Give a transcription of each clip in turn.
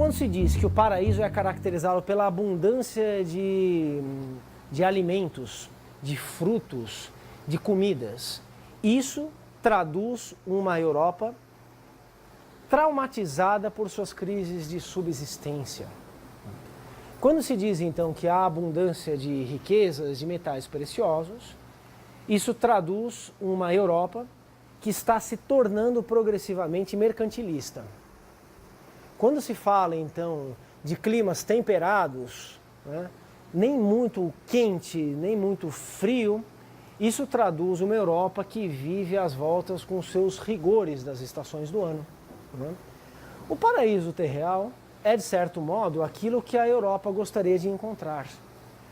quando se diz que o paraíso é caracterizado pela abundância de alimentos, de frutos, de comidas, isso traduz uma Europa traumatizada por suas crises de subsistência. Quando se diz então que há abundância de riquezas, de metais preciosos, isso traduz uma Europa que está se tornando progressivamente mercantilista. Quando se fala então de climas temperados, né, nem muito quente, nem muito frio, isso traduz uma Europa que vive às voltas com seus rigores das estações do ano. Né? O paraíso terreal é, de certo modo, aquilo que a Europa gostaria de encontrar.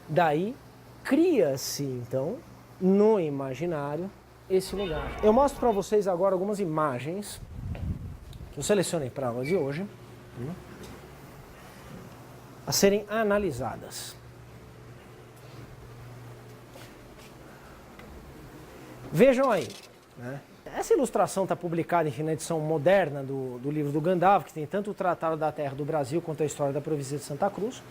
Daí, cria-se, então, no imaginário, esse lugar. Eu mostro para vocês agora algumas imagens que eu selecionei para a aula de hoje, a serem analisadas. Vejam aí, né? Essa ilustração está publicada na edição moderna do livro do Gandalf, que tem tanto o Tratado da Terra do Brasil quanto a História da Província de Santa Cruz,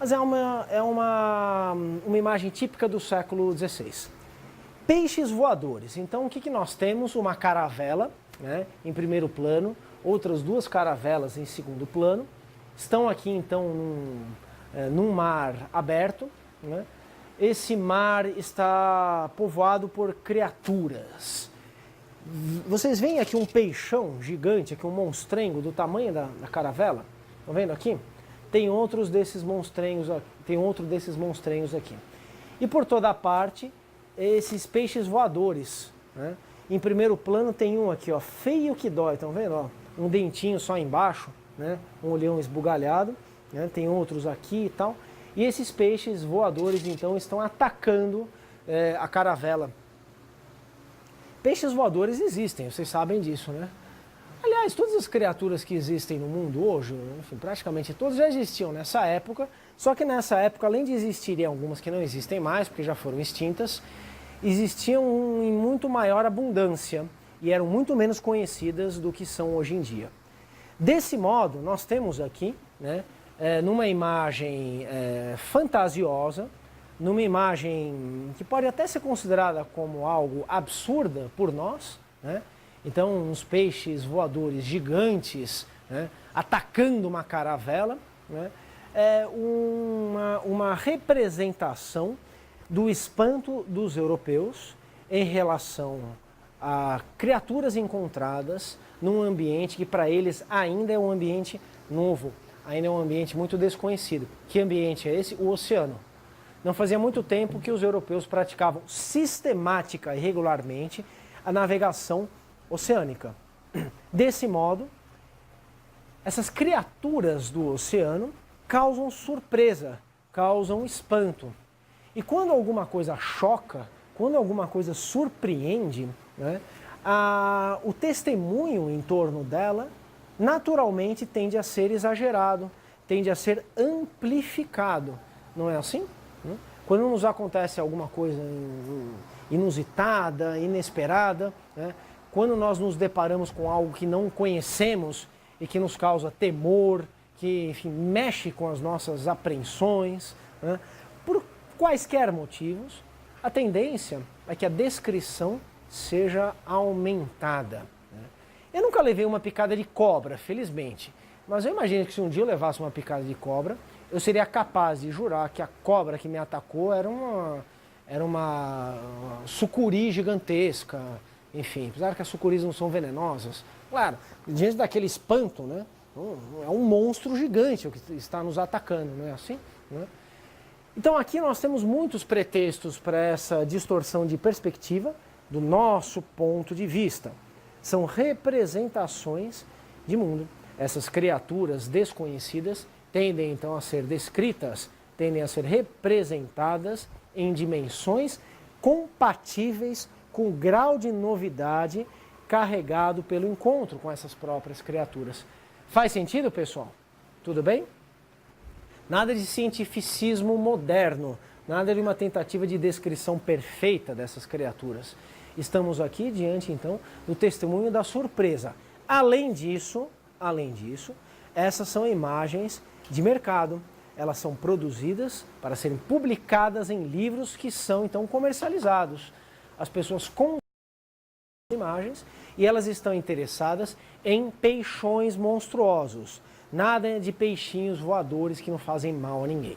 mas é uma imagem típica do século XVI. Peixes voadores. Então o que nós temos? Uma caravela, né, em primeiro plano, outras duas caravelas em segundo plano, estão aqui então num mar aberto, né? Esse mar está povoado por criaturas. Vocês veem aqui um peixão gigante, aqui um monstrengo do tamanho da caravela? Estão vendo aqui? Tem outro desses monstrenhos aqui. E por toda a parte, esses peixes voadores, né? Em primeiro plano tem um aqui, ó, feio que dói, estão vendo? Ó, um dentinho só embaixo, né? Um olhão esbugalhado, né? Tem outros aqui e tal. E esses peixes voadores, então, estão atacando a caravela. Peixes voadores existem, vocês sabem disso, né? Aliás, todas as criaturas que existem no mundo hoje, enfim, praticamente todas já existiam nessa época, só que nessa época, além de existirem algumas que não existem mais, porque já foram extintas, existiam em muito maior abundância e eram muito menos conhecidas do que são hoje em dia. Desse modo, nós temos aqui, né, numa imagem fantasiosa, numa imagem que pode até ser considerada como algo absurda por nós, né? Então, uns peixes voadores gigantes, né, atacando uma caravela, né, é uma representação do espanto dos europeus em relação a criaturas encontradas num ambiente que para eles ainda é um ambiente novo, ainda é um ambiente muito desconhecido. Que ambiente é esse? O oceano. Não fazia muito tempo que os europeus praticavam sistemática e regularmente a navegação oceânica. Desse modo, essas criaturas do oceano causam surpresa, causam espanto. E quando alguma coisa choca, quando alguma coisa surpreende, né, o testemunho em torno dela naturalmente tende a ser exagerado, tende a ser amplificado. Não é assim? Quando nos acontece alguma coisa inusitada, inesperada, né, quando nós nos deparamos com algo que não conhecemos e que nos causa temor, que, enfim, mexe com as nossas apreensões, né, por quaisquer motivos, a tendência é que a descrição seja aumentada. Eu nunca levei uma picada de cobra, felizmente, mas eu imagino que se um dia eu levasse uma picada de cobra, eu seria capaz de jurar que a cobra que me atacou era uma sucuri gigantesca, enfim, apesar que as sucuris não são venenosas. Claro, diante daquele espanto, né, é um monstro gigante o que está nos atacando, não é assim? Né? Então aqui nós temos muitos pretextos para essa distorção de perspectiva do nosso ponto de vista. São representações de mundo. Essas criaturas desconhecidas tendem então a ser descritas, tendem a ser representadas em dimensões compatíveis com o grau de novidade carregado pelo encontro com essas próprias criaturas. Faz sentido, pessoal? Tudo bem? Nada de cientificismo moderno, nada de uma tentativa de descrição perfeita dessas criaturas. Estamos aqui diante, então, do testemunho da surpresa. Além disso, essas são imagens de mercado. Elas são produzidas para serem publicadas em livros que são então comercializados. As pessoas compram imagens e elas estão interessadas em peixões monstruosos. Nada de peixinhos voadores que não fazem mal a ninguém.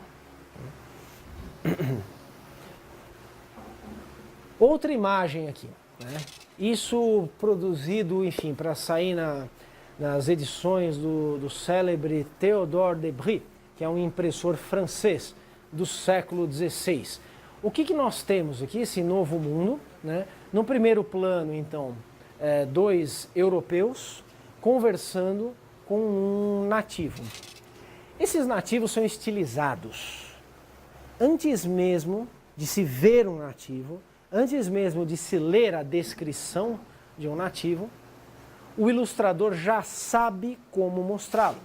Outra imagem aqui, né? Isso produzido, enfim, para sair nas edições do célebre Théodore de Bry, que é um impressor francês do século XVI. O que nós temos aqui, esse novo mundo, né? No primeiro plano, então, dois europeus conversando com um nativo. Esses nativos são estilizados. Antes mesmo de se ver um nativo, antes mesmo de se ler a descrição de um nativo, o ilustrador já sabe como mostrá-lo.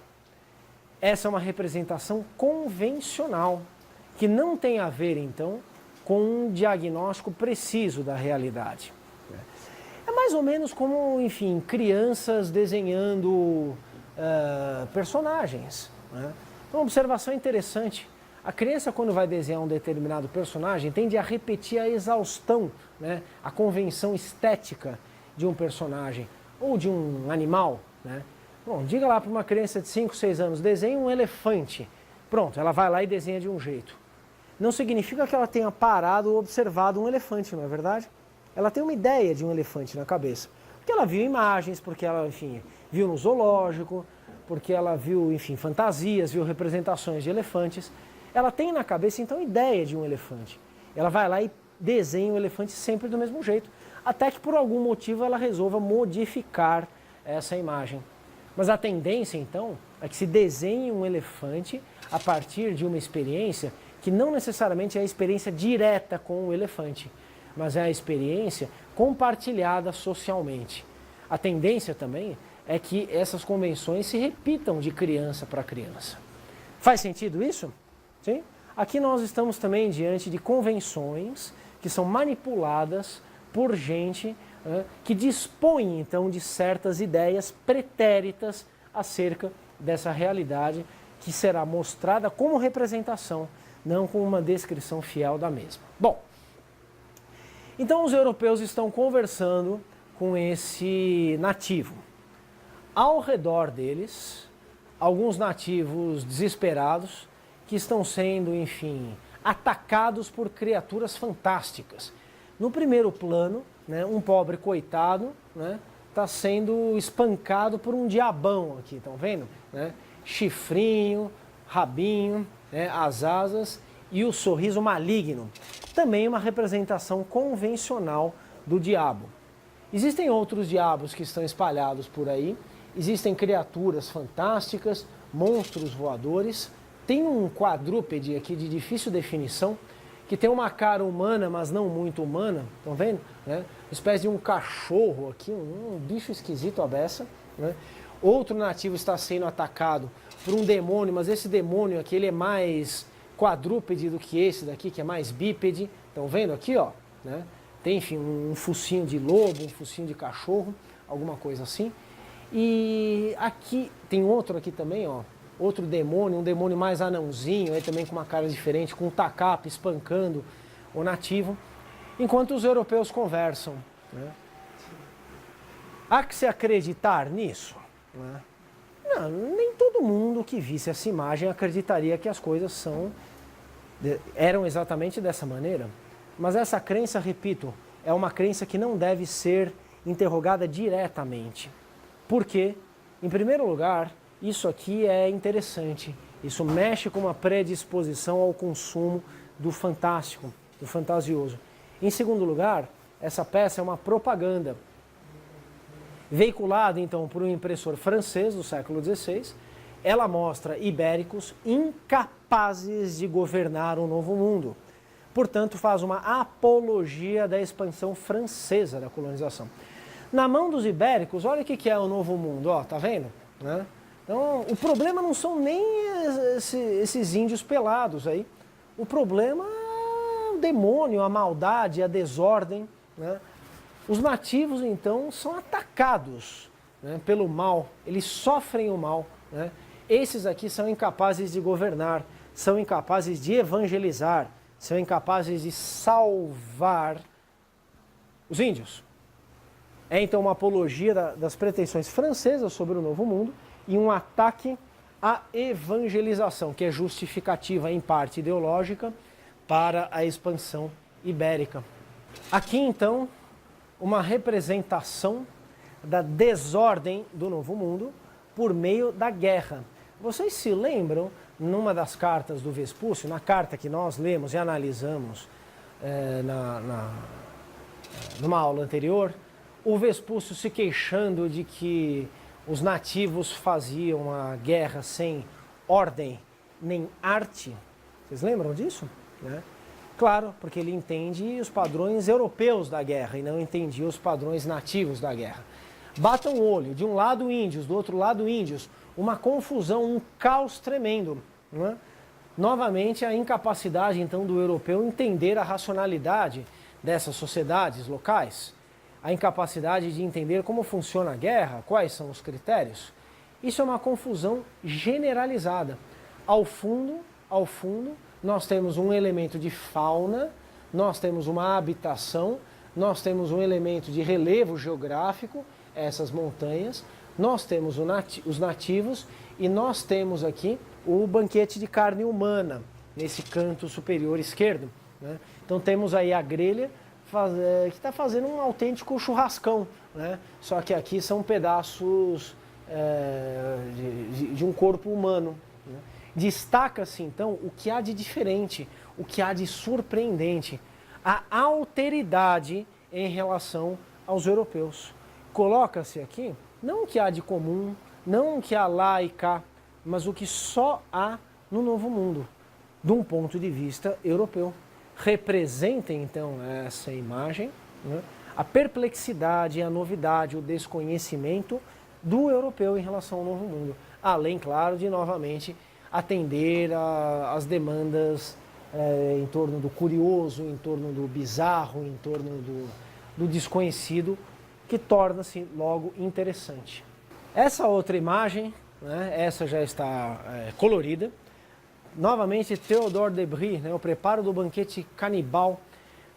Essa é uma representação convencional, que não tem a ver, então, com um diagnóstico preciso da realidade. É mais ou menos como, enfim, crianças desenhando personagens, né? Então, uma observação interessante. A criança, quando vai desenhar um determinado personagem, tende a repetir a exaustão, né, a convenção estética de um personagem ou de um animal, né? Bom, diga lá para uma criança de 5, 6 anos, desenhe um elefante. Pronto, ela vai lá e desenha de um jeito. Não significa que ela tenha parado ou observado um elefante, não é verdade? Ela tem uma ideia de um elefante na cabeça. Porque ela viu imagens, porque ela, enfim, viu no zoológico, porque ela viu, enfim, fantasias, viu representações de elefantes. Ela tem na cabeça, então, ideia de um elefante. Ela vai lá e desenha o elefante sempre do mesmo jeito, até que por algum motivo ela resolva modificar essa imagem. Mas a tendência, então, é que se desenhe um elefante a partir de uma experiência que não necessariamente é a experiência direta com o elefante, mas é a experiência compartilhada socialmente. A tendência também é que essas convenções se repitam de criança para criança. Faz sentido isso? Sim? Aqui nós estamos também diante de convenções que são manipuladas por gente que dispõe então de certas ideias pretéritas acerca dessa realidade que será mostrada como representação, não como uma descrição fiel da mesma. Bom, então os europeus estão conversando com esse nativo. Ao redor deles, alguns nativos desesperados que estão sendo, enfim, atacados por criaturas fantásticas. No primeiro plano, né, um pobre coitado, né, está sendo espancado por um diabão aqui, estão vendo? Né? Chifrinho, rabinho, né, as asas e o sorriso maligno. Também uma representação convencional do diabo. Existem outros diabos que estão espalhados por aí, existem criaturas fantásticas, monstros voadores. Tem um quadrúpede aqui de difícil definição, que tem uma cara humana, mas não muito humana, estão vendo? Né? Uma espécie de um cachorro aqui, um bicho esquisito a beça. Né? Outro nativo está sendo atacado por um demônio, mas esse demônio aqui ele é mais quadrúpede do que esse daqui, que é mais bípede. Estão vendo aqui, ó? Né? Tem, enfim, um focinho de lobo, um focinho de cachorro, alguma coisa assim. E aqui, tem outro aqui também, ó. Outro demônio, um demônio mais anãozinho, aí também com uma cara diferente, com um tacape espancando o nativo, enquanto os europeus conversam. Né? Há que se acreditar nisso? Né? Não, nem todo mundo que visse essa imagem acreditaria que as coisas eram exatamente dessa maneira. Mas essa crença, repito, é uma crença que não deve ser interrogada diretamente. Por quê? Em primeiro lugar, isso aqui é interessante, isso mexe com uma predisposição ao consumo do fantástico, do fantasioso. Em segundo lugar, essa peça é uma propaganda, veiculada então por um impressor francês do século XVI. Ela mostra ibéricos incapazes de governar o novo mundo. Portanto, faz uma apologia da expansão francesa da colonização. Na mão dos ibéricos, olha o que é o novo mundo, ó, tá vendo? Né? Então, o problema não são nem esses índios pelados aí. O problema é o demônio, a maldade, a desordem. Né? Os nativos, então, são atacados, né, pelo mal. Eles sofrem o mal. Né? Esses aqui são incapazes de governar, são incapazes de evangelizar, são incapazes de salvar os índios. É então uma apologia das pretensões francesas sobre o Novo Mundo e um ataque à evangelização, que é justificativa em parte ideológica para a expansão ibérica. Aqui então uma representação da desordem do Novo Mundo por meio da guerra. Vocês se lembram, numa das cartas do Vespúcio, na carta que nós lemos e analisamos numa aula anterior, o Vespúcio se queixando de que os nativos faziam a guerra sem ordem nem arte. Vocês lembram disso? Né? Claro, porque ele entende os padrões europeus da guerra e não entendia os padrões nativos da guerra. Batam o olho, de um lado índios, do outro lado índios, uma confusão, um caos tremendo. Né? Novamente, a incapacidade então do europeu entender a racionalidade dessas sociedades locais, a incapacidade de entender como funciona a guerra, quais são os critérios. Isso é uma confusão generalizada. Ao fundo, nós temos um elemento de fauna, nós temos uma habitação, nós temos um elemento de relevo geográfico, essas montanhas, nós temos os nativos e nós temos aqui o banquete de carne humana, nesse canto superior esquerdo. Né? Então temos aí a grelha que está fazendo um autêntico churrascão, né? Só que aqui são pedaços de um corpo humano. Né? Destaca-se então o que há de diferente, o que há de surpreendente, a alteridade em relação aos europeus. Coloca-se aqui não o que há de comum, não o que há lá e cá, mas o que só há no Novo Mundo, de um ponto de vista europeu. Representem então essa imagem, né? A perplexidade, a novidade, o desconhecimento do europeu em relação ao Novo Mundo. Além, claro, de novamente atender às demandas em torno do curioso, em torno do bizarro, em torno do desconhecido, que torna-se logo interessante. Essa outra imagem, né, essa já está colorida. Novamente, Théodore de Brie, né, o preparo do banquete canibal,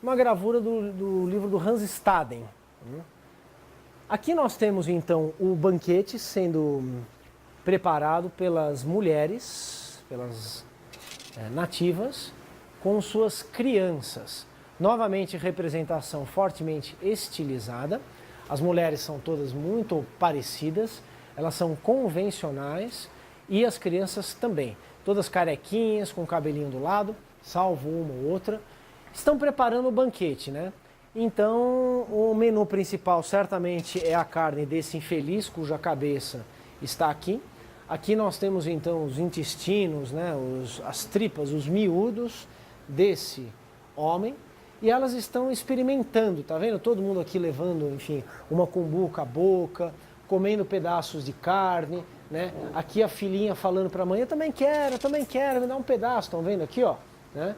uma gravura do livro do Hans Staden. Aqui nós temos então o banquete sendo preparado pelas mulheres, pelas nativas, com suas crianças. Novamente, representação fortemente estilizada. As mulheres são todas muito parecidas, elas são convencionais e as crianças também. Todas carequinhas, com o cabelinho do lado, salvo uma ou outra. Estão preparando o banquete, né? Então, o menu principal certamente é a carne desse infeliz, cuja cabeça está aqui. Aqui nós temos então os intestinos, né? As tripas, os miúdos desse homem. E elas estão experimentando, tá vendo? Todo mundo aqui levando, enfim, uma cumbuca à boca, comendo pedaços de carne, né? Aqui a filhinha falando para a mãe, eu também quero, me dá um pedaço, estão vendo aqui, ó? Né?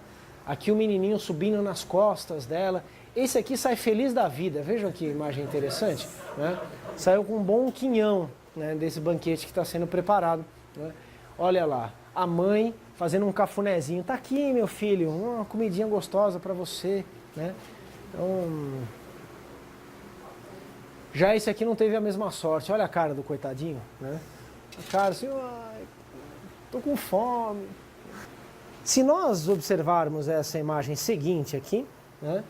Aqui o menininho subindo nas costas dela. Esse aqui sai feliz da vida, vejam que imagem interessante, né? Saiu com um bom quinhão, né, desse banquete que está sendo preparado. Né? Olha lá, a mãe fazendo um cafunézinho. Tá aqui, meu filho, uma comidinha gostosa para você, né? Então, já esse aqui não teve a mesma sorte. Olha a cara do coitadinho, né? A cara assim, ai, tô com fome. Se nós observarmos essa imagem seguinte aqui, né?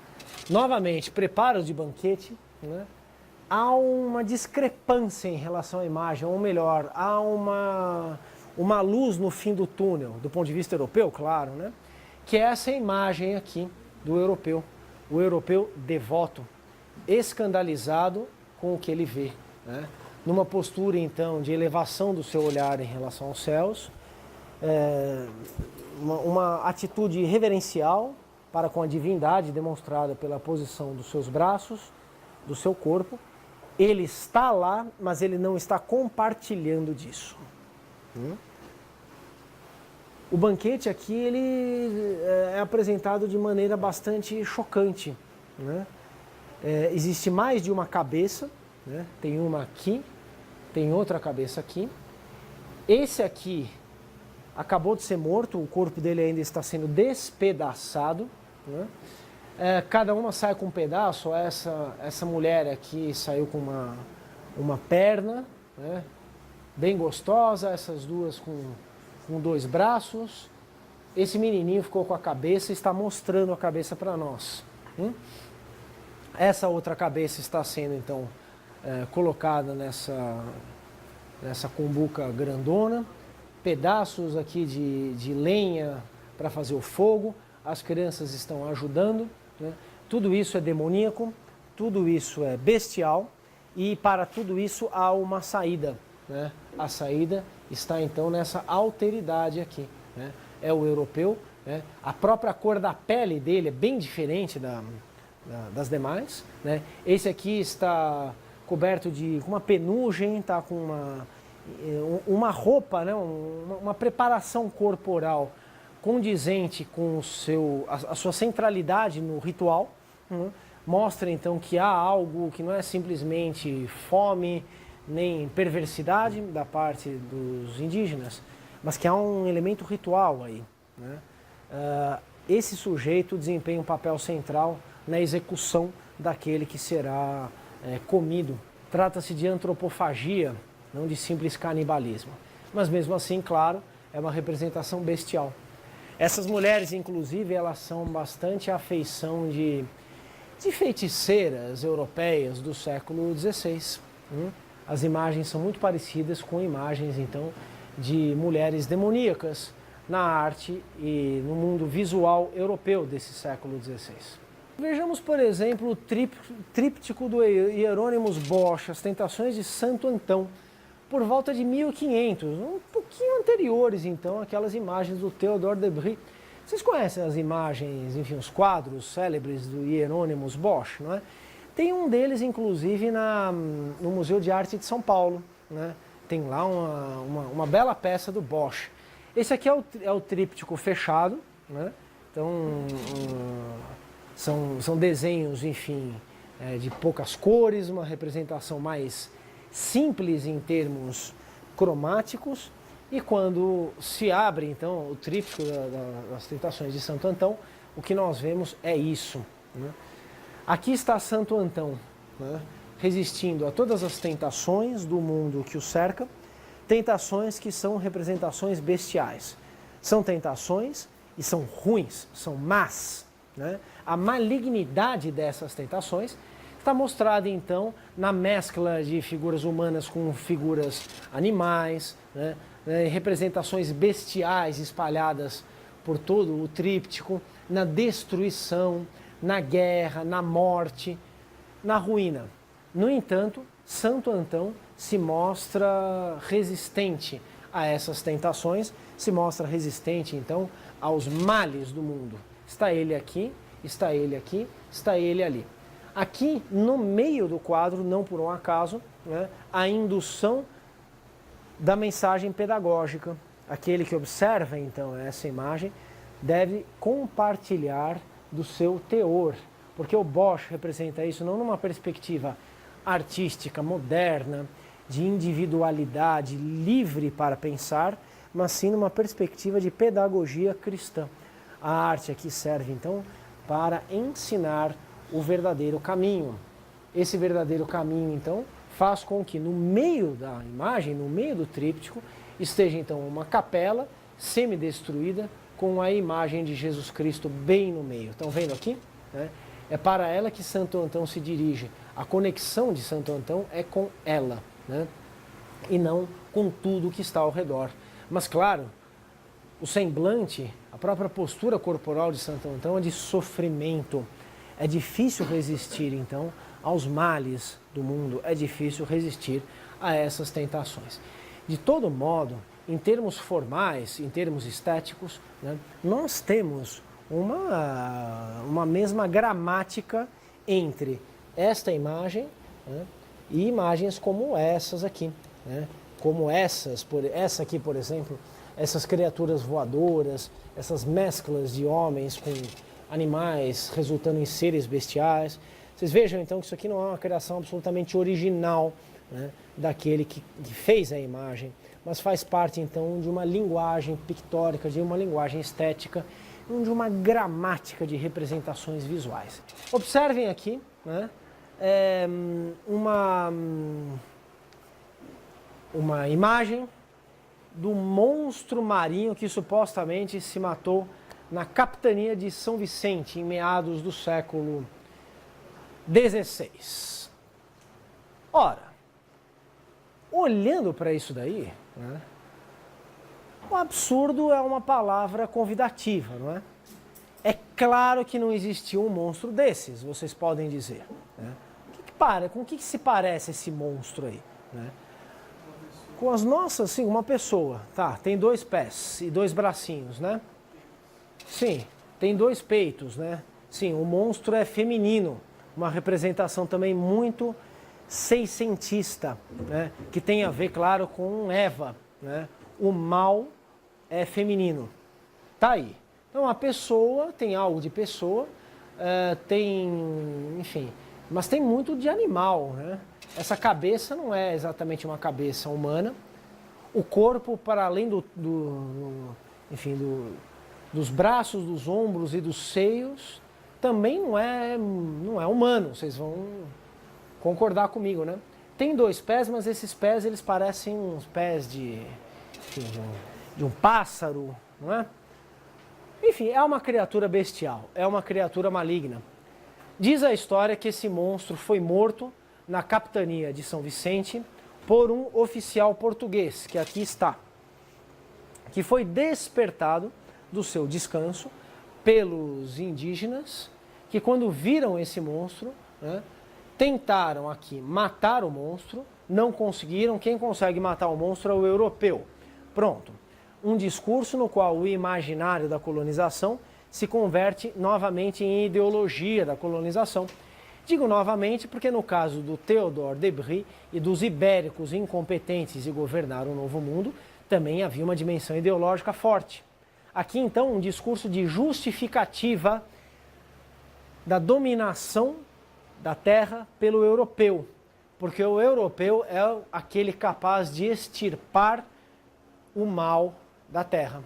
Novamente, preparo de banquete, né? Há uma discrepância em relação à imagem, ou melhor, há uma luz no fim do túnel, do ponto de vista europeu, claro, né? Que é essa imagem aqui do europeu, o europeu devoto, escandalizado com o que ele vê, né? Numa postura, então, de elevação do seu olhar em relação aos céus, uma atitude reverencial para com a divindade demonstrada pela posição dos seus braços, do seu corpo. Ele está lá, mas ele não está compartilhando disso. O banquete aqui ele é apresentado de maneira bastante chocante, né? Existe mais de uma cabeça, né? Tem uma aqui, tem outra cabeça aqui. Esse aqui acabou de ser morto, o corpo dele ainda está sendo despedaçado, né? Cada uma sai com um pedaço. Essa mulher aqui saiu com uma perna, né, bem gostosa, essas duas com 2 braços. Esse menininho ficou com a cabeça e está mostrando a cabeça para nós. Essa outra cabeça está sendo então colocada nessa cumbuca grandona. Pedaços aqui de lenha para fazer o fogo. As crianças estão ajudando, né? Tudo isso é demoníaco, tudo isso é bestial, e para tudo isso há uma saída, né? A saída está então nessa alteridade aqui, né? É o europeu, né? A própria cor da pele dele é bem diferente das demais, né? Esse aqui está coberto de uma penugem, está com uma roupa, né? Uma preparação corporal condizente com a sua centralidade no ritual, né? Mostra então que há algo que não é simplesmente fome nem perversidade da parte dos indígenas, mas que há um elemento ritual aí, né? Esse sujeito desempenha um papel central na execução daquele que será comido. Trata-se de antropofagia, não de simples canibalismo. Mas mesmo assim, claro, é uma representação bestial. Essas mulheres, inclusive, elas são bastante à feição de feiticeiras europeias do século XVI. As imagens são muito parecidas com imagens, então, de mulheres demoníacas na arte e no mundo visual europeu desse século XVI. Vejamos, por exemplo, o tríptico do Hieronymus Bosch, As Tentações de Santo Antão, por volta de 1500, um pouquinho anteriores, então, àquelas imagens do Théodore de Bry. Vocês conhecem as imagens, enfim, os quadros célebres do Hieronymus Bosch, não é? Tem um deles, inclusive, no Museu de Arte de São Paulo, né? Tem lá uma bela peça do Bosch. Esse aqui é o tríptico fechado, né? Então, são desenhos, enfim, de poucas cores, uma representação mais simples em termos cromáticos, e quando se abre então o tríptico das Tentações de Santo Antão, o que nós vemos é isso, né? Aqui está Santo Antão, né, resistindo a todas as tentações do mundo que o cerca, tentações que são representações bestiais. São tentações e são ruins, são más, né? A malignidade dessas tentações está mostrada, então, na mescla de figuras humanas com figuras animais, né? Representações bestiais espalhadas por todo o tríptico, na destruição, na guerra, na morte, na ruína. No entanto, Santo Antão se mostra resistente a essas tentações, se mostra resistente, então, aos males do mundo. Está ele aqui, está ele aqui, está ele ali. Aqui, no meio do quadro, não por um acaso, né, a indução da mensagem pedagógica. Aquele que observa, então, essa imagem deve compartilhar do seu teor, porque o Bosch representa isso não numa perspectiva artística, moderna, de individualidade livre para pensar, mas sim numa perspectiva de pedagogia cristã. A arte aqui serve, então, para ensinar o verdadeiro caminho. Esse verdadeiro caminho, então, faz com que no meio da imagem, no meio do tríptico, esteja, então, uma capela semidestruída com a imagem de Jesus Cristo bem no meio. Estão vendo aqui? Né? É para ela que Santo Antão se dirige. A conexão de Santo Antão é com ela, né? E não com tudo que está ao redor. Mas, claro, o semblante, a própria postura corporal de Santo Antão é de sofrimento. É difícil resistir, então, aos males do mundo, é difícil resistir a essas tentações. De todo modo, em termos formais, em termos estéticos, né, nós temos uma mesma gramática entre esta imagem, né, e imagens como essas aqui, né, como essa aqui, por exemplo, essas criaturas voadoras, essas mesclas de homens com animais resultando em seres bestiais. Vocês vejam então que isso aqui não é uma criação absolutamente original né, daquele que fez a imagem, mas faz parte então de uma linguagem pictórica, de uma linguagem estética, de uma gramática de representações visuais. Observem aqui, né, uma imagem do monstro marinho que supostamente se matou na capitania de São Vicente em meados do século XVI. Ora, olhando para isso daí, né, o absurdo é uma palavra convidativa, não é? É claro que não existiu um monstro desses, vocês podem dizer, né? Com o que se parece esse monstro aí, né? Com as nossas, sim, uma pessoa, tá, tem 2 pés e 2 bracinhos, né? Sim, tem 2 peitos, né? Sim, o monstro é feminino, uma representação também muito seiscentista, né? Que tem a ver, claro, com Eva, né? O mal é feminino, tá aí. Então a pessoa tem algo de pessoa, tem, enfim, mas tem muito de animal, né? Essa cabeça não é exatamente uma cabeça humana. O corpo, para além dos braços, dos ombros e dos seios, também não é humano. Vocês vão concordar comigo, né? Tem 2 pés, mas esses pés eles parecem uns pés de um pássaro, não é? Enfim, é uma criatura bestial, é uma criatura maligna. Diz a história que esse monstro foi morto na capitania de São Vicente por um oficial português, que aqui está, que foi despertado do seu descanso pelos indígenas, que quando viram esse monstro, né, tentaram aqui matar o monstro, não conseguiram. Quem consegue matar o monstro é o europeu. Pronto. Um discurso no qual o imaginário da colonização se converte novamente em ideologia da colonização. Digo novamente porque no caso do Théodore de Brie e dos ibéricos incompetentes de governar o Novo Mundo, também havia uma dimensão ideológica forte. Aqui então um discurso de justificativa da dominação da terra pelo europeu, porque o europeu é aquele capaz de extirpar o mal da terra.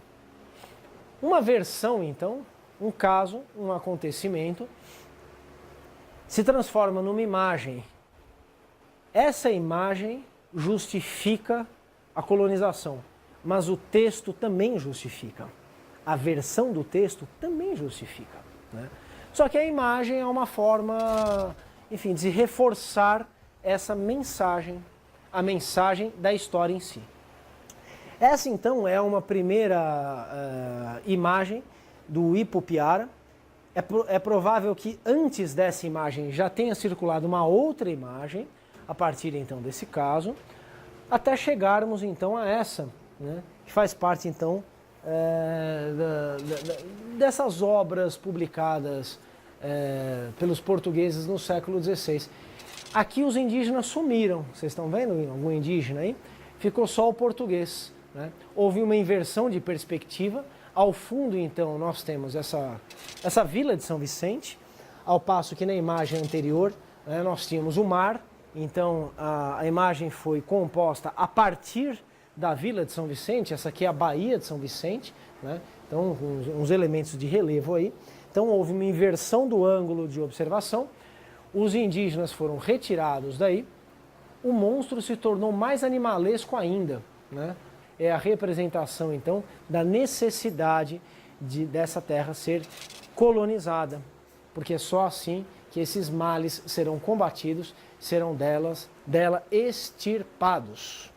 Uma versão então, um caso, um acontecimento, se transforma numa imagem. Essa imagem justifica a colonização, mas o texto também justifica. A versão do texto também justifica, né? Só que a imagem é uma forma, enfim, de reforçar essa mensagem, a mensagem da história em si. Essa então é uma primeira imagem do Ipupiara. É provável que antes dessa imagem já tenha circulado uma outra imagem, a partir então desse caso, até chegarmos então a essa, né, que faz parte então dessas obras publicadas pelos portugueses no século XVI. Aqui os indígenas sumiram, vocês estão vendo algum indígena aí? Ficou só o português, né? Houve uma inversão de perspectiva. Ao fundo, então, nós temos essa vila de São Vicente, ao passo que na imagem anterior, né, nós tínhamos o mar. Então, a imagem foi composta a partir da vila de São Vicente. Essa aqui é a Baía de São Vicente, né? Então, uns elementos de relevo aí. Então, houve uma inversão do ângulo de observação. Os indígenas foram retirados daí. O monstro se tornou mais animalesco ainda, né? É a representação, então, da necessidade dessa terra ser colonizada, porque é só assim que esses males serão combatidos, serão dela extirpados.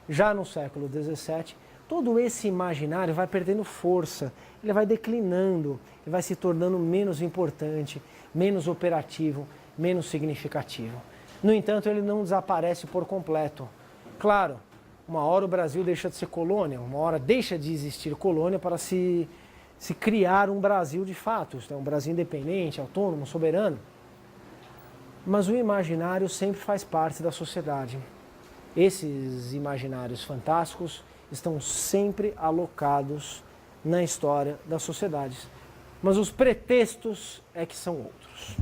Já no século XVII, todo esse imaginário vai perdendo força, ele vai declinando, ele vai se tornando menos importante, menos operativo, menos significativo. No entanto, ele não desaparece por completo. Claro, uma hora o Brasil deixa de ser colônia, uma hora deixa de existir colônia para se criar um Brasil de fato, um Brasil independente, autônomo, soberano. Mas o imaginário sempre faz parte da sociedade. Esses imaginários fantásticos estão sempre alocados na história das sociedades. Mas os pretextos é que são outros.